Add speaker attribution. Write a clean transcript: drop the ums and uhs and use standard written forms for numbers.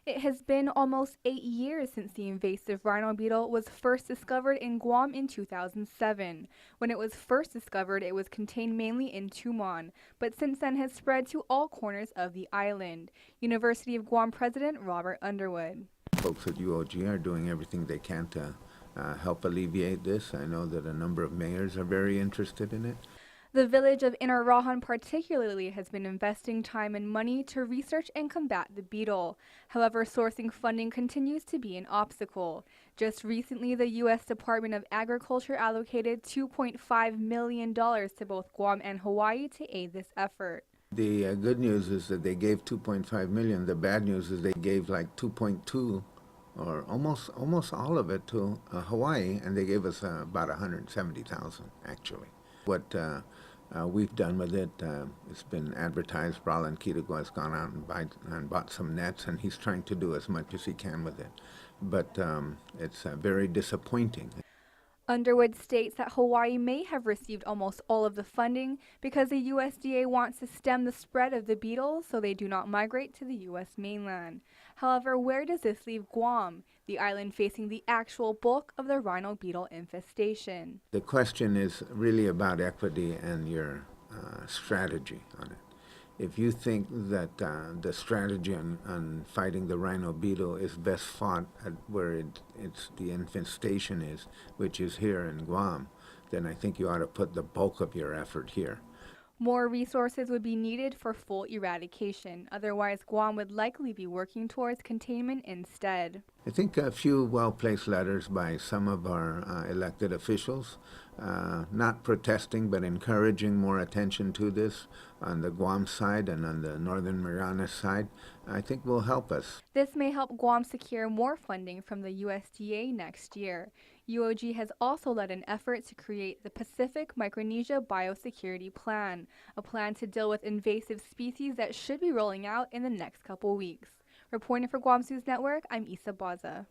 Speaker 1: It has been almost 8 years since the invasive rhino beetle was first discovered in Guam in 2007. When it was first discovered, it was contained mainly in Tumon, but since then has spread to all corners of the island. University of Guam President Robert Underwood.
Speaker 2: Folks at UOG are doing everything they can to help alleviate this. I know that a number of mayors are very interested in it.
Speaker 1: The village of Inner Rahan particularly has been investing time and money to research and combat the beetle. However, sourcing funding continues to be an obstacle. Just recently, the U.S. Department of Agriculture allocated $2.5 million to both Guam and Hawaii to aid this effort.
Speaker 2: The good news is that they gave 2.5 million. The bad news is they gave like 2.2 or almost all of it to Hawaii, and they gave us about 170,000 actually. What we've done with it, it's been advertised. Roland Kitago has gone out and bought some nets, and he's trying to do as much as he can with it. But it's very disappointing.
Speaker 1: Underwood states that Hawaii may have received almost all of the funding because the USDA wants to stem the spread of the beetles so they do not migrate to the U.S. mainland. However, where does this leave Guam, the island facing the actual bulk of the rhino beetle infestation?
Speaker 2: The question is really about equity and your strategy on it. If you think that the strategy on fighting the rhino beetle is best fought at where it's the infestation is, which is here in Guam, then I think you ought to put the bulk of your effort here.
Speaker 1: More resources would be needed for full eradication. Otherwise, Guam would likely be working towards containment instead.
Speaker 2: I think a few well-placed letters by some of our elected officials, not protesting but encouraging more attention to this on the Guam side and on the Northern Marianas side, I think will help us.
Speaker 1: This may help Guam secure more funding from the USDA next year. UOG has also led an effort to create the Pacific Micronesia Biosecurity Plan, a plan to deal with invasive species that should be rolling out in the next couple weeks. Reporting for Guam News Network, I'm Isa Baza.